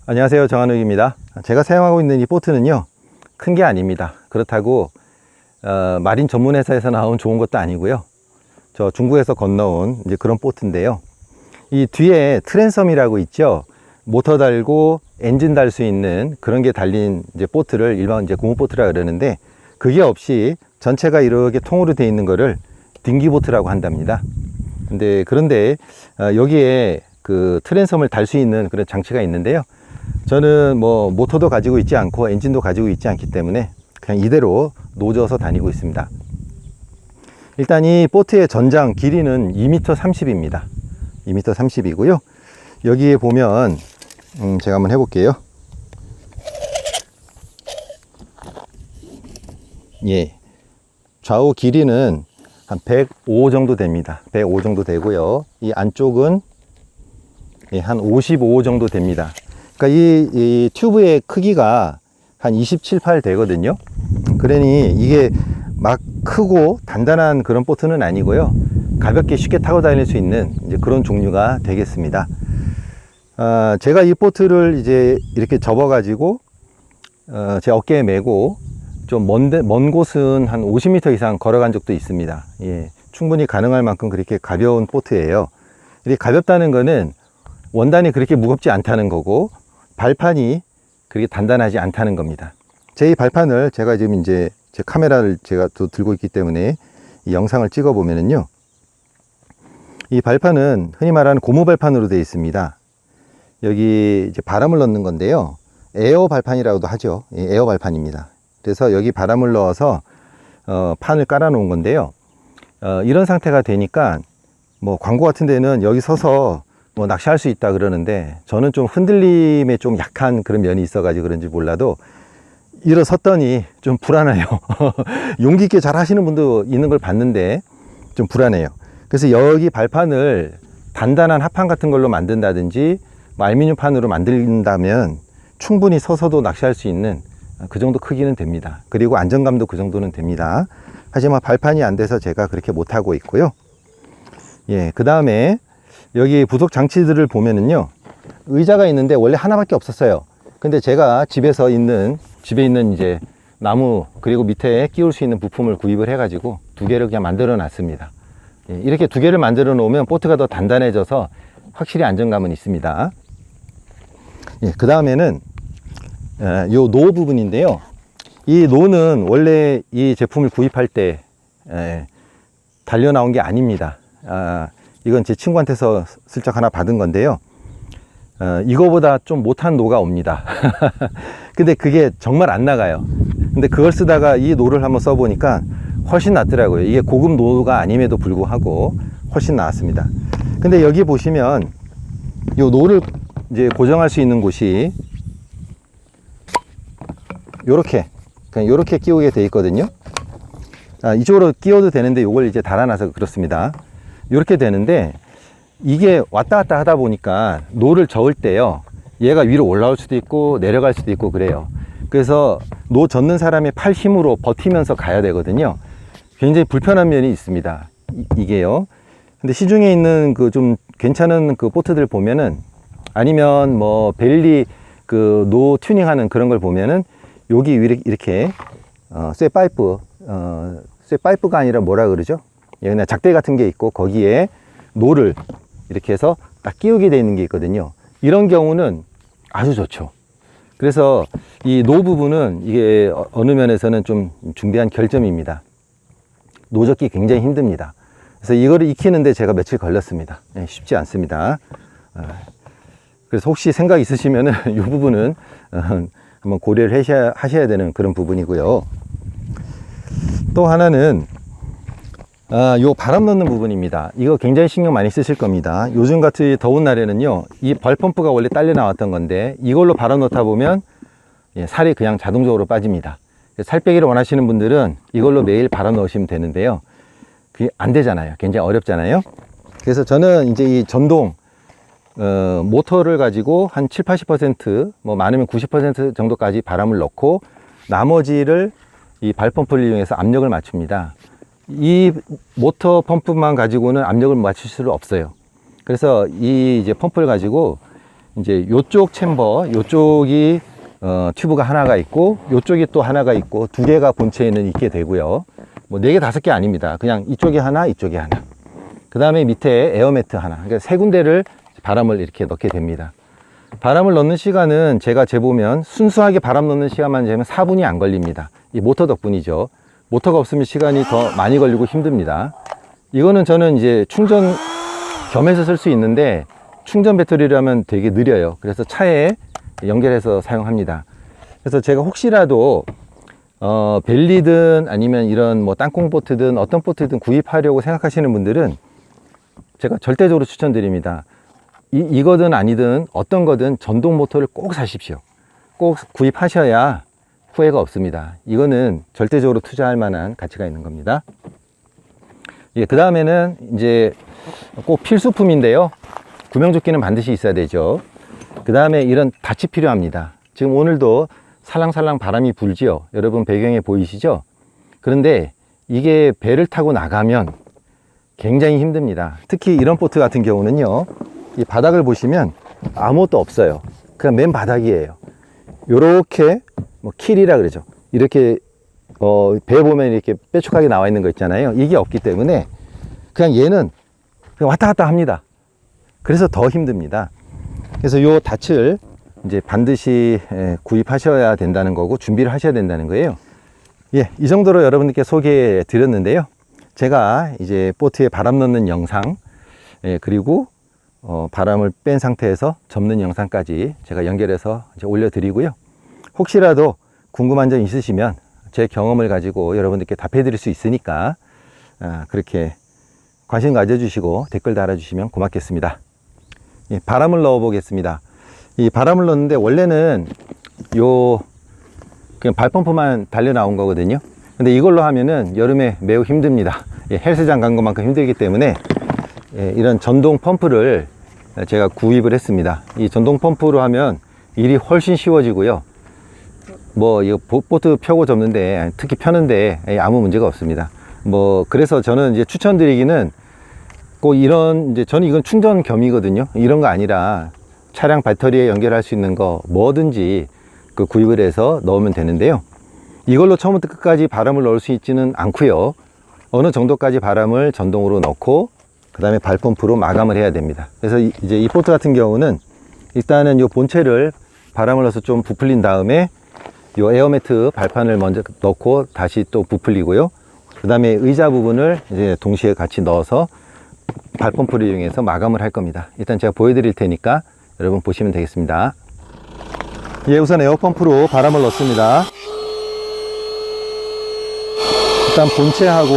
안녕하세요, 정한욱입니다. 제가 사용하고 있는 이 보트는요, 큰 게 아닙니다. 그렇다고 마린 전문 회사에서 나온 좋은 것도 아니고요, 저 중국에서 건너온 이제 그런 보트인데요, 이 뒤에 트랜섬이라고 있죠. 모터 달고 엔진 달 수 있는 그런 게 달린 이제 보트를 일반 이제 고무 보트라 그러는데, 그게 없이 전체가 이렇게 통으로 되어 있는 거를 딩기 보트라고 한답니다. 그런데 여기에 그 트랜섬을 달 수 있는 그런 장치가 있는데요, 저는 뭐 모터도 가지고 있지 않고 엔진도 가지고 있지 않기 때문에 그냥 이대로 노져서 다니고 있습니다. 일단 이 보트의 전장 길이는 2m 30입니다 2m 30이고요 여기에 보면 제가 한번 해볼게요. 예, 좌우 길이는 한 105 정도 됩니다. 105 정도 되고요, 이 안쪽은 한 55 정도 됩니다. 그러니까 이 튜브의 크기가 한 27, 8 되거든요. 그러니 이게 막 크고 단단한 그런 보트는 아니고요, 가볍게 쉽게 타고 다닐 수 있는 이제 그런 종류가 되겠습니다. 제가 이 보트를 이제 이렇게 접어 가지고 제 어깨에 메고 좀 먼 곳은 한 50m 이상 걸어간 적도 있습니다. 예, 충분히 가능할 만큼 그렇게 가벼운 보트예요. 이렇게 가볍다는 거는 원단이 그렇게 무겁지 않다는 거고, 발판이 그렇게 단단하지 않다는 겁니다. 제 이 발판을 제가 지금 이제 제 카메라를 제가 또 들고 있기 때문에 이 영상을 찍어 보면은요, 이 발판은 흔히 말하는 고무 발판으로 되어 있습니다. 여기 이제 바람을 넣는 건데요, 에어 발판이라고도 하죠. 에어 발판입니다. 그래서 여기 바람을 넣어서 판을 깔아 놓은 건데요, 이런 상태가 되니까 뭐 광고 같은 데는 여기 서서 뭐 낚시할 수 있다 그러는데, 저는 좀 흔들림에 좀 약한 그런 면이 있어 가지고 그런지 몰라도 일어섰더니 좀 불안해요. 용기 있게 잘 하시는 분도 있는 걸 봤는데 좀 불안해요. 그래서 여기 발판을 단단한 합판 같은 걸로 만든다든지 뭐 알루미늄 판으로 만든다면 충분히 서서도 낚시할 수 있는 그 정도 크기는 됩니다. 그리고 안정감도 그 정도는 됩니다. 하지만 발판이 안 돼서 제가 그렇게 못하고 있고요. 예, 그 다음에 여기 부속 장치들을 보면은요, 의자가 있는데 원래 하나밖에 없었어요. 근데 제가 집에 있는 이제 나무, 그리고 밑에 끼울 수 있는 부품을 구입을 해 가지고 두 개를 그냥 만들어 놨습니다. 예, 이렇게 두 개를 만들어 놓으면 보트가 더 단단해져서 확실히 안정감은 있습니다. 예, 그 다음에는 요 노 부분인데요, 이 노는 원래 이 제품을 구입할 때 달려 나온 게 아닙니다. 이건 제 친구한테서 슬쩍 하나 받은 건데요, 이거보다 좀 못한 노가 옵니다. 근데 그게 정말 안 나가요. 근데 그걸 쓰다가 이 노를 한번 써보니까 훨씬 낫더라고요. 이게 고급 노가 아님에도 불구하고 훨씬 나았습니다. 근데 여기 보시면 이 노를 이제 고정할 수 있는 곳이 그냥 요렇게 끼우게 돼 있거든요. 이쪽으로 끼워도 되는데 이걸 이제 달아놔서 그렇습니다. 이렇게 되는데, 이게 왔다 갔다 하다 보니까 노를 저을 때요, 얘가 위로 올라올 수도 있고 내려갈 수도 있고 그래요. 그래서 노 젓는 사람의 팔 힘으로 버티면서 가야 되거든요. 굉장히 불편한 면이 있습니다, 이게요. 근데 시중에 있는 그 좀 괜찮은 그 보트들 보면은, 아니면 뭐 벨리 그 노 튜닝하는 그런 걸 보면은 여기 이렇게 쇠파이프가 아니라 뭐라 그러죠? 그냥 작대 같은 게 있고 거기에 노를 이렇게 해서 딱 끼우게 되어 있는 게 있거든요. 이런 경우는 아주 좋죠. 그래서 이 노 부분은 이게 어느 면에서는 좀 중대한 결점입니다. 노 젓기 굉장히 힘듭니다. 그래서 이거를 익히는데 제가 며칠 걸렸습니다. 쉽지 않습니다. 그래서 혹시 생각 있으시면은 이 부분은 한번 고려를 하셔야 되는 그런 부분이고요. 또 하나는 요 바람 넣는 부분입니다. 이거 굉장히 신경 많이 쓰실 겁니다. 요즘 같이 더운 날에는요, 이 발펌프가 원래 딸려 나왔던 건데 이걸로 바람 넣다 보면 살이 그냥 자동적으로 빠집니다. 살 빼기를 원하시는 분들은 이걸로 매일 바람 넣으시면 되는데요, 그게 안 되잖아요. 굉장히 어렵잖아요. 그래서 저는 이제 이 전동 모터를 가지고 한 7, 80% 뭐 많으면 90% 정도까지 바람을 넣고 나머지를 이 발펌프를 이용해서 압력을 맞춥니다. 이 모터 펌프만 가지고는 압력을 맞출 수 없어요. 그래서 이 이제 펌프를 가지고 이제 요쪽 챔버, 요쪽이 튜브가 하나가 있고 요쪽이 또 하나가 있고 두 개가 본체에는 있게 되고요. 뭐 4개, 5개 아닙니다. 그냥 이쪽에 하나, 이쪽에 하나. 그 다음에 밑에 에어매트 하나. 그러니까 3군데를 바람을 이렇게 넣게 됩니다. 바람을 넣는 시간은 제가 재보면 순수하게 바람 넣는 시간만 재면 4분이 안 걸립니다. 이 모터 덕분이죠. 모터가 없으면 시간이 더 많이 걸리고 힘듭니다. 이거는 저는 이제 충전 겸해서 쓸 수 있는데 충전 배터리라면 되게 느려요. 그래서 차에 연결해서 사용합니다. 그래서 제가 혹시라도 벨리든 아니면 이런 뭐 땅콩 보트든 어떤 보트든 구입하려고 생각하시는 분들은 제가 절대적으로 추천드립니다. 이거든 아니든 어떤 거든 전동 모터를 꼭 사십시오. 꼭 구입하셔야 후회가 없습니다. 이거는 절대적으로 투자할 만한 가치가 있는 겁니다. 예, 그 다음에는 이제 꼭 필수품인데요. 구명조끼는 반드시 있어야 되죠. 그 다음에 이런 닻이 필요합니다. 지금 오늘도 살랑살랑 바람이 불지요. 여러분 배경에 보이시죠? 그런데 이게 배를 타고 나가면 굉장히 힘듭니다. 특히 이런 보트 같은 경우는요, 이 바닥을 보시면 아무것도 없어요. 그냥 맨 바닥이에요. 요렇게 뭐 킬이라 그러죠. 이렇게 배 보면 이렇게 뾰족하게 나와 있는 거 있잖아요. 이게 없기 때문에 그냥 얘는 그냥 왔다 갔다 합니다. 그래서 더 힘듭니다. 그래서 요 닻을 이제 반드시 구입하셔야 된다는 거고 준비를 하셔야 된다는 거예요. 예, 이 정도로 여러분들께 소개해 드렸는데요. 제가 이제 보트에 바람 넣는 영상, 그리고 바람을 뺀 상태에서 접는 영상까지 제가 연결해서 이제 올려드리고요. 혹시라도 궁금한 점 있으시면 제 경험을 가지고 여러분들께 답해 드릴 수 있으니까 그렇게 관심 가져주시고 댓글 달아주시면 고맙겠습니다. 예, 바람을 넣어 보겠습니다. 이 바람을 넣는데 원래는 그냥 발펌프만 달려 나온 거거든요. 근데 이걸로 하면은 여름에 매우 힘듭니다. 예, 헬스장 간 것만큼 힘들기 때문에 이런 전동 펌프를 제가 구입을 했습니다. 이 전동 펌프로 하면 일이 훨씬 쉬워지고요. 뭐 이거 보트 펴고 접는데 특히 펴는데 아무 문제가 없습니다. 뭐 그래서 저는 이제 추천드리기는 꼭 이런 이제 저는 이건 충전 겸이거든요. 이런 거 아니라 차량 배터리에 연결할 수 있는 거 뭐든지 그 구입을 해서 넣으면 되는데요. 이걸로 처음부터 끝까지 바람을 넣을 수 있지는 않고요. 어느 정도까지 바람을 전동으로 넣고 그 다음에 발펌프로 마감을 해야 됩니다. 그래서 이제 이 보트 같은 경우는 일단은 이 본체를 바람을 넣어서 좀 부풀린 다음에 이 에어매트 발판을 먼저 넣고 다시 또 부풀리고요. 그 다음에 의자 부분을 이제 동시에 같이 넣어서 발펌프를 이용해서 마감을 할 겁니다. 일단 제가 보여드릴 테니까 여러분 보시면 되겠습니다. 예, 우선 에어펌프로 바람을 넣습니다. 일단 본체하고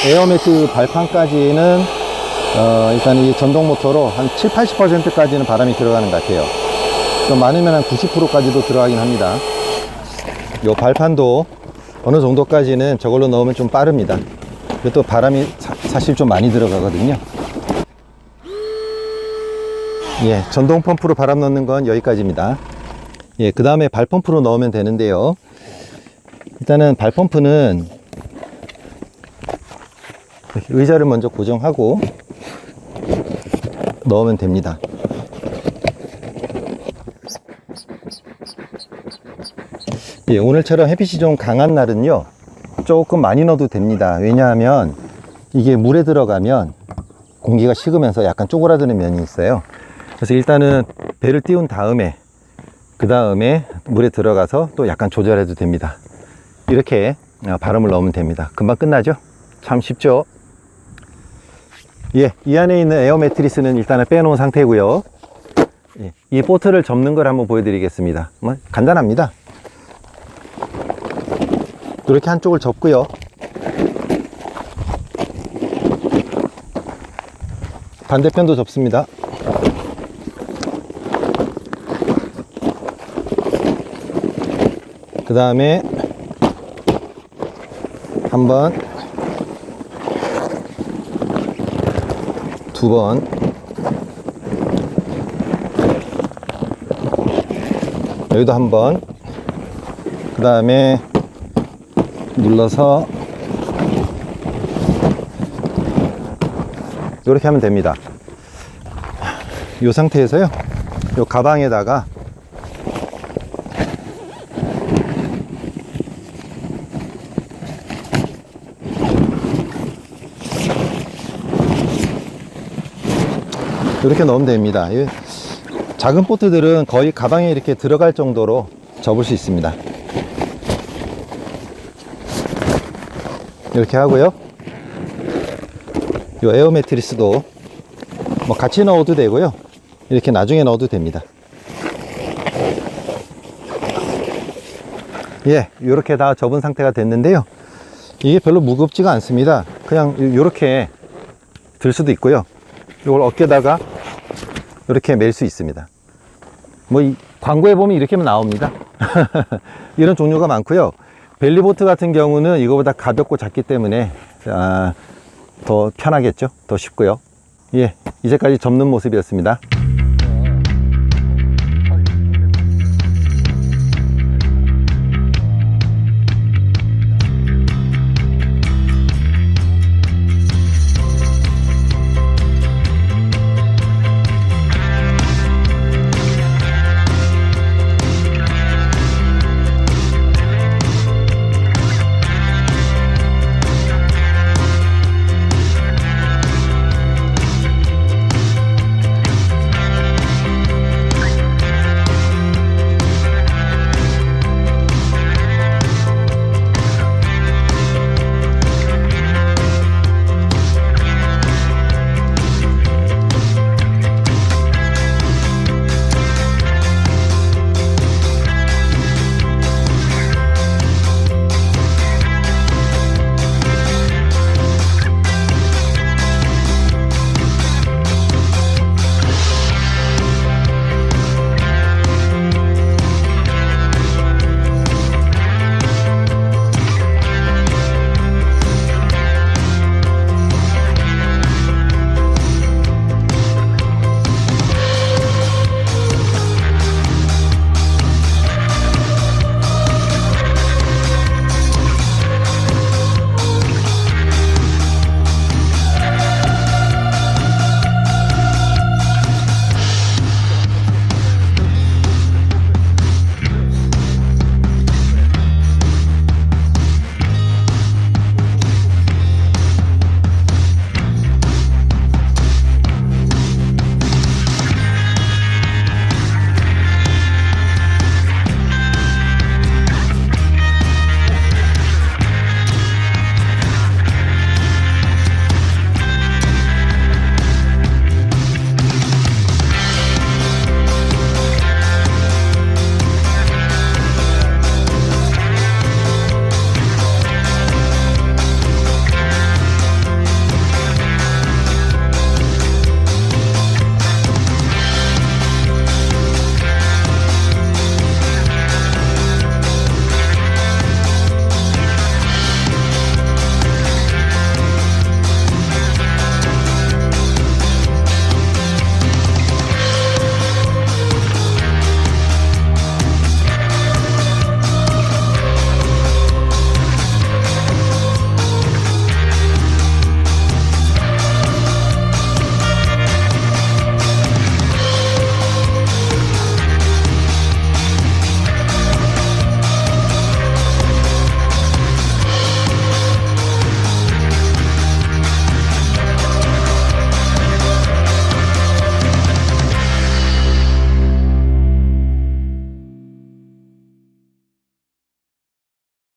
에어매트 발판까지는 일단 이 전동 모터로 한 70~80%까지는 바람이 들어가는 것 같아요. 좀 많으면 한 90%까지도 들어가긴 합니다. 이 발판도 어느 정도까지는 저걸로 넣으면 좀 빠릅니다. 또 바람이 사실 좀 많이 들어가거든요. 예, 전동 펌프로 바람 넣는 건 여기까지입니다. 예, 그 다음에 발펌프로 넣으면 되는데요. 일단은 발펌프는 의자를 먼저 고정하고 넣으면 됩니다. 예, 오늘처럼 햇빛이 좀 강한 날은요, 조금 많이 넣어도 됩니다. 왜냐하면 이게 물에 들어가면 공기가 식으면서 약간 쪼그라드는 면이 있어요. 그래서 일단은 배를 띄운 다음에 그 다음에 물에 들어가서 또 약간 조절해도 됩니다. 이렇게 바람을 넣으면 됩니다. 금방 끝나죠? 참 쉽죠? 예, 이 안에 있는 에어 매트리스는 일단은 빼놓은 상태고요. 예, 이 보트를 접는 걸 한번 보여드리겠습니다. 뭐 간단합니다. 이렇게 한쪽을 접고요. 반대편도 접습니다. 그 다음에 한 번, 두 번, 여기도 한 번, 그 다음에 눌러서 이렇게 하면 됩니다. 이 상태에서요, 요 가방에다가 이렇게 넣으면 됩니다. 이 작은 보트들은 거의 가방에 이렇게 들어갈 정도로 접을 수 있습니다. 이렇게 하고요. 이 에어 매트리스도 뭐 같이 넣어도 되고요. 이렇게 나중에 넣어도 됩니다. 예, 이렇게 다 접은 상태가 됐는데요. 이게 별로 무겁지가 않습니다. 그냥 이렇게 들 수도 있고요. 이걸 어깨다가 이렇게 멜 수 있습니다. 뭐 광고에 보면 이렇게만 나옵니다. 이런 종류가 많고요. 벨리보트 같은 경우는 이거보다 가볍고 작기 때문에 더 편하겠죠. 더 쉽고요. 예, 이제까지 접는 모습이었습니다.